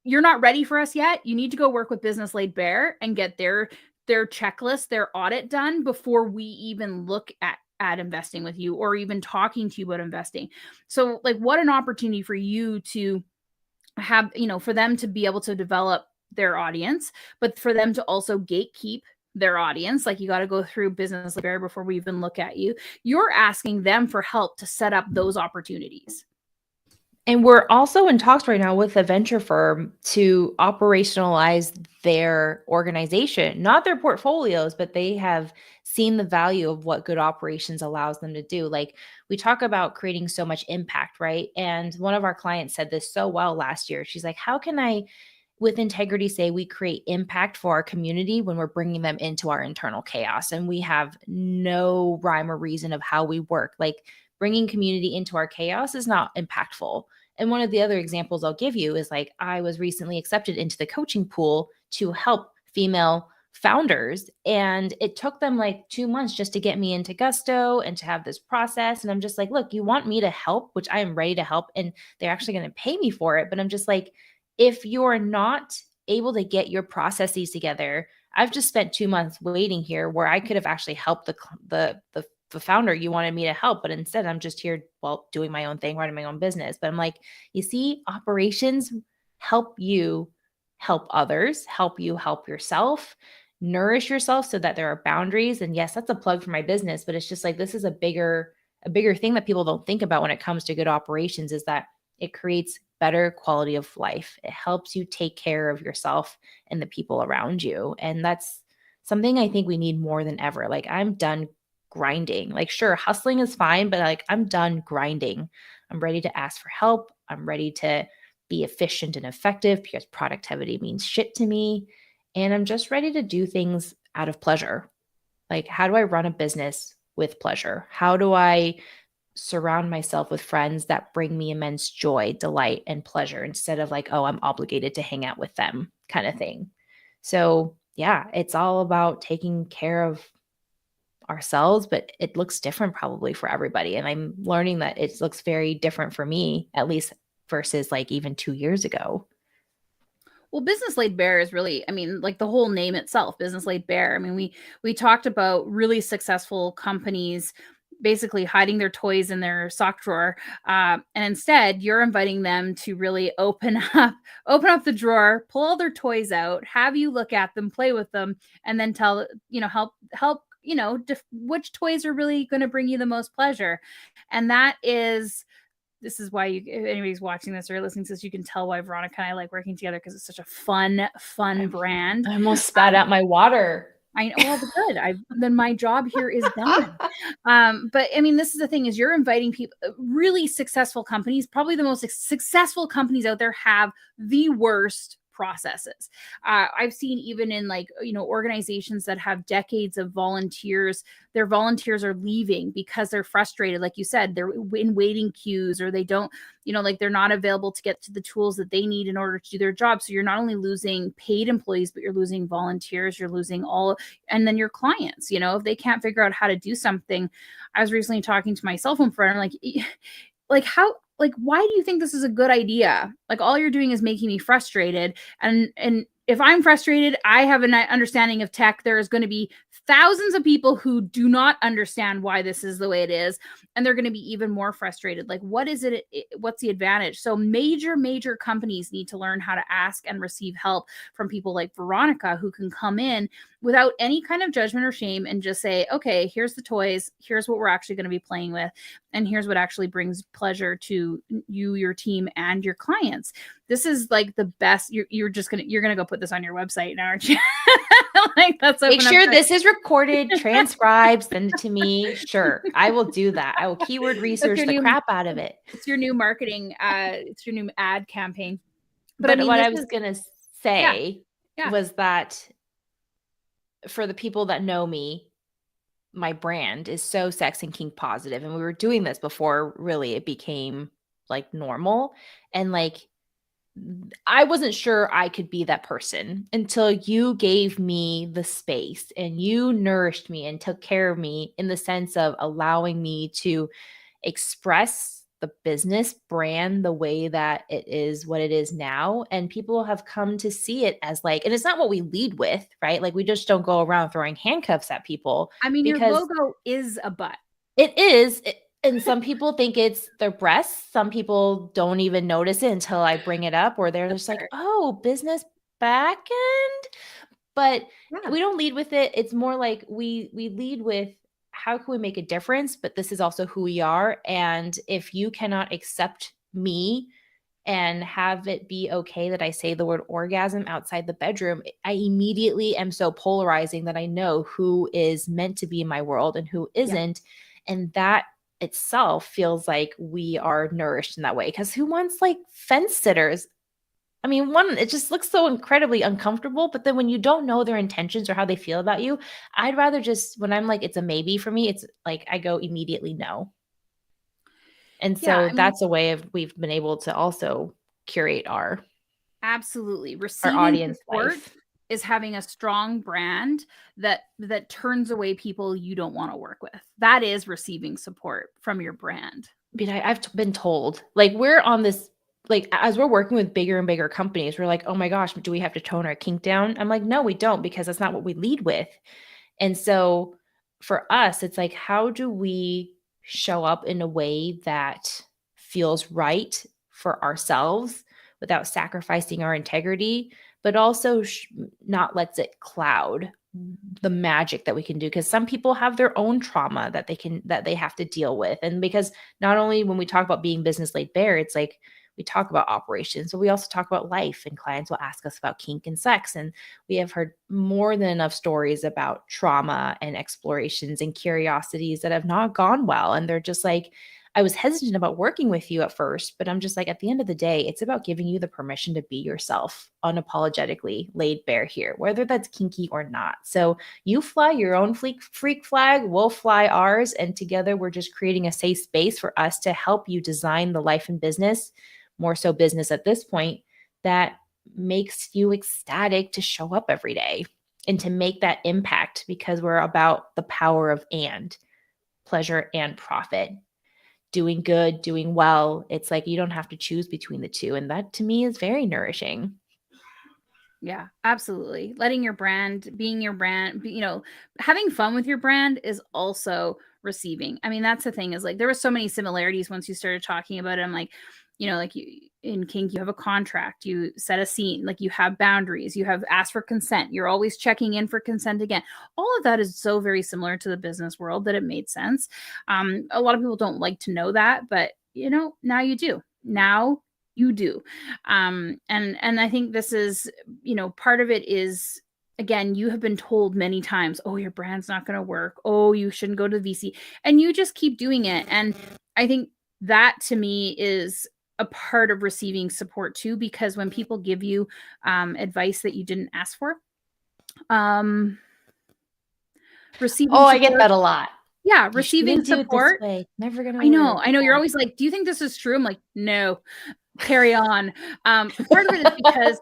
you're not ready for us yet. You need to go work with Business Laid Bare and get their checklist, their audit done before we even look at investing with you or even talking to you about investing. So like, what an opportunity for you to have, for them to be able to develop their audience, but for them to also gatekeep their audience. Like, you got to go through Business Laid Bare before we even look at you. You're asking them for help to set up those opportunities. And we're also in talks right now with a venture firm to operationalize their organization, not their portfolios, but they have seen the value of what good operations allows them to do. Like, we talk about creating so much impact, right? And one of our clients said this so well last year. She's like, how can I, with integrity, say we create impact for our community when we're bringing them into our internal chaos and we have no rhyme or reason of how we work? Like, bringing community into our chaos is not impactful. And one of the other examples I'll give you is, like, I was recently accepted into the coaching pool to help female founders. And it took them like 2 months just to get me into Gusto and to have this process. And I'm just like, look, you want me to help, which I am ready to help. And they're actually going to pay me for it. But I'm just like, if you're not able to get your processes together, I've just spent 2 months waiting here where I could have actually helped the founder you wanted me to help, but instead I'm just here, well, doing my own thing, running my own business. But I'm like, you see, operations help you help others, help you help yourself, nourish yourself so that there are boundaries. And yes, that's a plug for my business, but it's just like, this is a bigger thing that people don't think about when it comes to good operations, is that it creates better quality of life. It helps you take care of yourself and the people around you. And that's something I think we need more than ever. Like, I'm done grinding. Like, sure, hustling is fine, but like, I'm done grinding. I'm ready to ask for help. I'm ready to be efficient and effective because productivity means shit to me. And I'm just ready to do things out of pleasure. Like, how do I run a business with pleasure? How do I surround myself with friends that bring me immense joy, delight, and pleasure instead of like, oh, I'm obligated to hang out with them kind of thing. So yeah, it's all about taking care of ourselves, but it looks different probably for everybody. And I'm learning that it looks very different for me, at least versus like even 2 years ago. Well, Business Laid Bare is really, I mean, like the whole name itself, Business Laid Bare. I mean, we talked about really successful companies basically hiding their toys in their sock drawer, and instead you're inviting them to really open up the drawer, pull all their toys out, have you look at them, play with them, and then tell, help which toys are really going to bring you the most pleasure. And this is why if anybody's watching this or listening to this, you can tell why Veronica and I like working together, because it's such a fun brand. I almost spat out my water. I know. Well, good. Then my job here is done. But I mean, this is the thing: is you're inviting people, really successful companies, probably the most successful companies out there, have the worst processes. I've seen even in organizations that have decades of volunteers, their volunteers are leaving because they're frustrated. Like you said, they're in waiting queues, or they don't, they're not available to get to the tools that they need in order to do their job. So you're not only losing paid employees, but you're losing volunteers, you're losing and then your clients, if they can't figure out how to do something. I was recently talking to my cell phone friend, why do you think this is a good idea? Like, all you're doing is making me frustrated. And if I'm frustrated, I have an understanding of tech. There is going to be thousands of people who do not understand why this is the way it is, and they're going to be even more frustrated. Like, what's the advantage? So major companies need to learn how to ask and receive help from people like Veronica, who can come in without any kind of judgment or shame and just say, okay, here's the toys, here's what we're actually going to be playing with, and here's what actually brings pleasure to you, your team, and your clients. This is like the best. You're gonna go put this on your website now, aren't you? Like, that's make sure this is recorded, transcribed, send it to me. Sure, I will do that. I will keyword research the crap out of it. It's your new marketing. It's your new ad campaign. But I mean, what I was gonna say was that for the people that know me, my brand is so sex and kink positive, and we were doing this before really it became like normal. And like, I wasn't sure I could be that person until you gave me the space and you nourished me and took care of me in the sense of allowing me to express the business brand the way that it is what it is now. And people have come to see it as like, and it's not what we lead with, right? Like we just don't go around throwing handcuffs at people. I mean, your because logo is a butt. it is. And some people think it's their breasts. Some people don't even notice it until I bring it up, or they're just like, oh, business back end. But we don't lead with it. It's more like we lead with how can we make a difference? But this is also who we are. And if you cannot accept me and have it be okay that I say the word orgasm outside the bedroom, I immediately am so polarizing that I know who is meant to be in my world and who isn't. And that itself feels like we are nourished in that way. Because who wants like fence sitters? I mean, one, it just looks so incredibly uncomfortable. But then when you don't know their intentions or how they feel about you, I'd rather just, when I'm like, it's a maybe for me, it's like I go immediately no. And so that's a way of we've been able to also curate our absolutely our receiving audience support life. is having a strong brand that turns away people you don't want to work with. That is receiving support from your brand. But I've been told, like, we're on this, like, as we're working with bigger and bigger companies, we're like, oh my gosh, do we have to tone our kink down? I'm like, no, we don't, because that's not what we lead with. And so for us, it's like, how do we show up in a way that feels right for ourselves without sacrificing our integrity, but also not lets it cloud the magic that we can do? Because some people have their own trauma that they have to deal with. And because not only when we talk about being business laid bare, it's like we talk about operations, but we also talk about life, and clients will ask us about kink and sex. And we have heard more than enough stories about trauma and explorations and curiosities that have not gone well. And they're just like, I was hesitant about working with you at first, but I'm just like, at the end of the day, it's about giving you the permission to be yourself, unapologetically laid bare here, whether that's kinky or not. So you fly your own freak flag, we'll fly ours. And together we're just creating a safe space for us to help you design the life and business, more so business at this point, that makes you ecstatic to show up every day and to make that impact, because we're about the power of and pleasure and profit. Doing good, doing well. It's like you don't have to choose between the two. And that to me is very nourishing. Yeah, absolutely. Letting your brand, being your brand, having fun with your brand is also receiving. I mean, that's the thing, is like there were so many similarities once you started talking about it. I'm like, like in kink, you have a contract, you set a scene, like you have boundaries, you have asked for consent, you're always checking in for consent again. All of that is so very similar to the business world that it made sense. A lot of people don't like to know that, but now you do. Now you do. And I think this is, part of it is, again, you have been told many times, oh, your brand's not going to work, oh, you shouldn't go to VC, and you just keep doing it. And I think that to me is a part of receiving support too, because when people give you advice that you didn't ask for, receiving I support, get that a lot. yeah, receiving do support. it this way. Never gonna I know. work. You're always like, do you think this is true? I'm like, no, carry on. Part of it is because,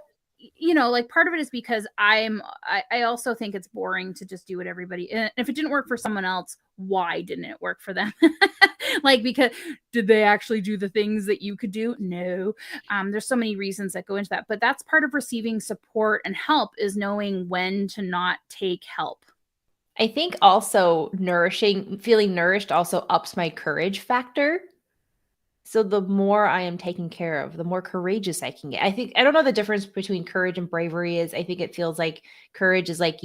part of it is because I also think it's boring to just do what everybody, and if it didn't work for someone else, why didn't it work for them? Like, because did they actually do the things that you could do? No. There's so many reasons that go into that, but that's part of receiving support and help, is knowing when to not take help. I think also feeling nourished also ups my courage factor. So the more I am taken care of, the more courageous I can get. I don't know the difference between courage and bravery is. I think it feels like courage is like,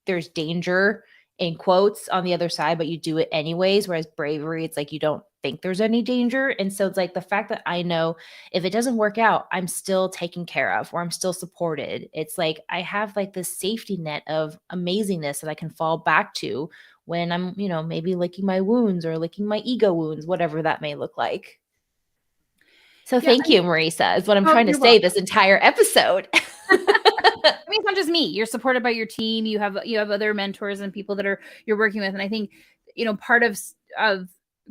there's danger in quotes on the other side, but you do it anyways. Whereas bravery, it's like you don't think there's any danger. And so it's like the fact that I know if it doesn't work out, I'm still taken care of, or I'm still supported. It's like I have like this safety net of amazingness that I can fall back to when I'm, maybe licking my wounds or licking my ego wounds, whatever that may look like. So thank you, Marisa, is what I'm trying to say this entire episode. I mean, it's not just me. You're supported by your team. You have other mentors and people that you're working with. And I think, part of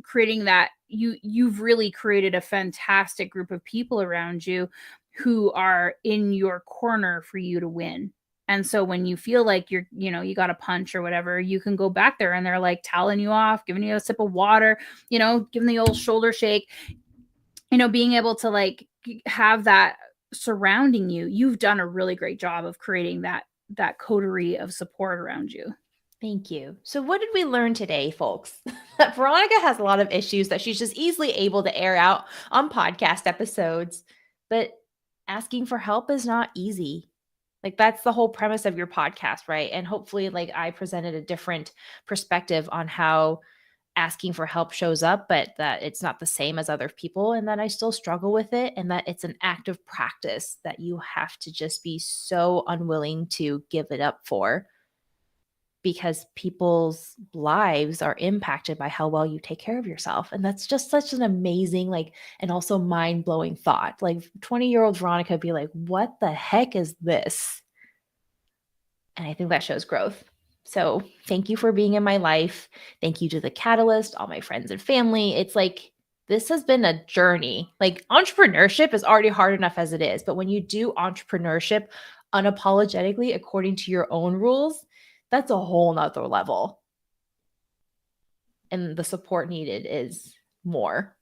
creating that, you've really created a fantastic group of people around you who are in your corner for you to win. And so when you feel like you got a punch or whatever, you can go back there and they're like toweling you off, giving you a sip of water, giving the old shoulder shake, being able to like have that surrounding you. You've done a really great job of creating that coterie of support around you. Thank you. So what did we learn today, folks? That Veronica has a lot of issues that she's just easily able to air out on podcast episodes, but asking for help is not easy. Like that's the whole premise of your podcast, right? And hopefully like I presented a different perspective on how asking for help shows up, but that it's not the same as other people and that I still struggle with it and that it's an active practice that you have to just be so unwilling to give it up for, because people's lives are impacted by how well you take care of yourself. And that's just such an amazing, and also mind-blowing thought. Like 20-year-old Veronica would be like, what the heck is this? And I think that shows growth. So thank you for being in my life. Thank you to the Catalyst, all my friends and family. It's like, this has been a journey. Like entrepreneurship is already hard enough as it is. But when you do entrepreneurship unapologetically, according to your own rules, that's a whole nother level. And the support needed is more.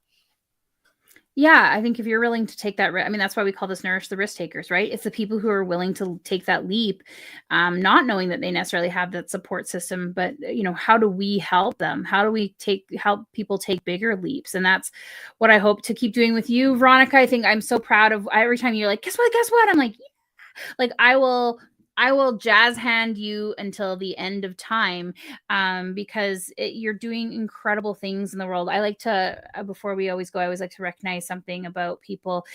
Yeah, I think if you're willing to take that, that's why we call this Nourish the Risktakers, right? It's the people who are willing to take that leap, not knowing that they necessarily have that support system, but how do we help them? How do we help people take bigger leaps? And that's what I hope to keep doing with you, Veronica. I think I'm so proud of every time you're like, guess what? I'm like, yeah. Like I will jazz hand you until the end of time, because you're doing incredible things in the world. I like to, before we always go, I always like to recognize something about people.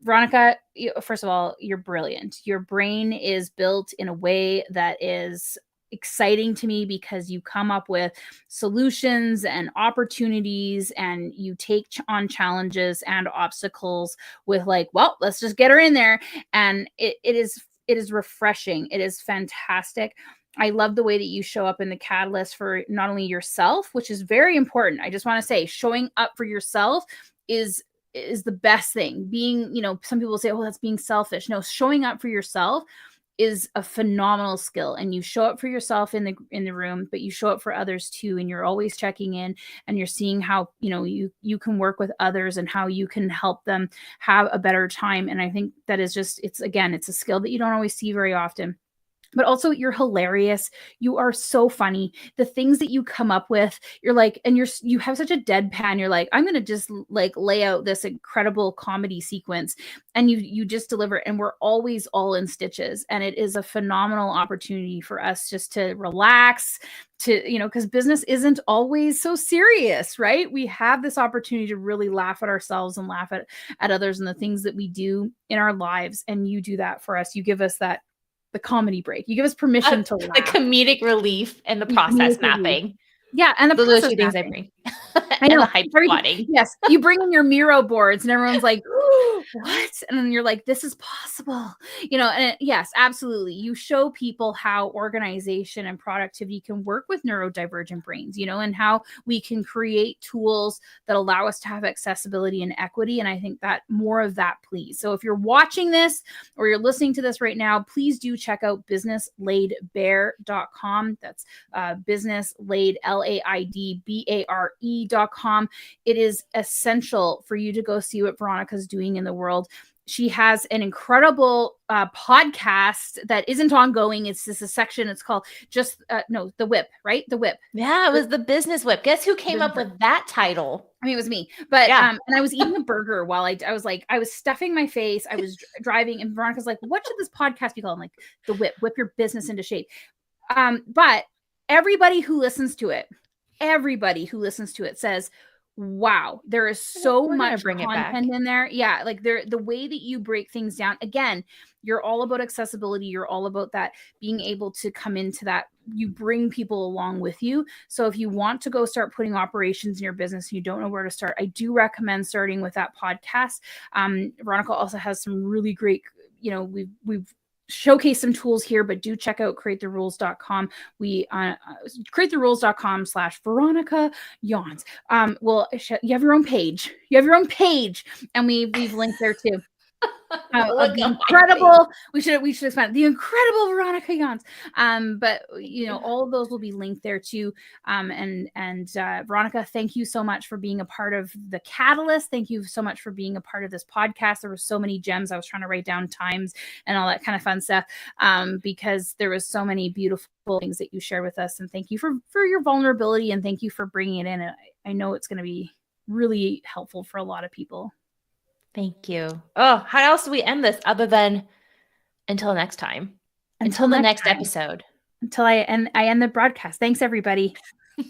Veronica, first of all, you're brilliant. Your brain is built in a way that is exciting to me because you come up with solutions and opportunities and you take on challenges and obstacles with like, well, let's just get her in there. And it is refreshing. It is fantastic. I love the way that you show up in the Catalyst for not only yourself, which is very important. I just want to say showing up for yourself is the best thing. Being, some people say, oh, that's being selfish. No, showing up for yourself is a phenomenal skill, and you show up for yourself in the room, but you show up for others too. And you're always checking in and you're seeing how, you can work with others and how you can help them have a better time. And I think that is just, it's a skill that you don't always see very often. But also you're hilarious. You are so funny. The things that you come up with, you're like, and you have such a deadpan. You're like, I'm going to just like lay out this incredible comedy sequence, and you just deliver. And we're always all in stitches. And it is a phenomenal opportunity for us just to relax, to, because business isn't always so serious, right? We have this opportunity to really laugh at ourselves and laugh at others and the things that we do in our lives. And you do that for us. You give us the comedy break. You give us permission to laugh. The comedic relief and the process mapping. Yeah, and those are two things I bring. I know. And the hype squatting. Yes, you bring in your Miro boards, and everyone's like, "What?" And then you're like, "This is possible," And yes, absolutely. You show people how organization and productivity can work with neurodivergent brains, and how we can create tools that allow us to have accessibility and equity. And I think that more of that, please. So if you're watching this or you're listening to this right now, please do check out businesslaidbare.com. That's businesslaid, LAIDBARE.com. It is essential for you to go see what Veronica's doing in the world. She has an incredible podcast that isn't ongoing. It's just a section. It's called The Whip, right? The Whip. Yeah, it was the Business Whip. Guess who came up with that title? I mean, it was me. But and I was eating a burger while I was stuffing my face. I was driving, and Veronica's like, "What should this podcast be called?" I'm like, "The Whip. Whip your business into shape." But everybody who listens to it says, wow, there is so much content in there. Yeah, like the way that you break things down. Again, you're all about accessibility. You're all about that being able to come into that. You bring people along with you. So if you want to go start putting operations in your business and you don't know where to start, I do recommend starting with that podcast. Veronica also has some really great, we've showcase some tools here, but do check out createtherules.com. We createtherules.com/Veronica Yanhs. Well, you have your own page. And we've linked there too. Look of the at my incredible, we should expand the incredible Veronica Yanhs. But all of those will be linked there too. Veronica, thank you so much for being a part of the catalyst. Thank you so much for being a part of this podcast. There were so many gems. I was trying to write down times and all that kind of fun stuff, because there was so many beautiful things that you shared with us. And thank you for your vulnerability, and thank you for bringing it in. And I know it's going to be really helpful for a lot of people. Thank you. Oh, how else do we end this other than until next time? Until the next episode. Until I end the broadcast. Thanks, everybody. Bye.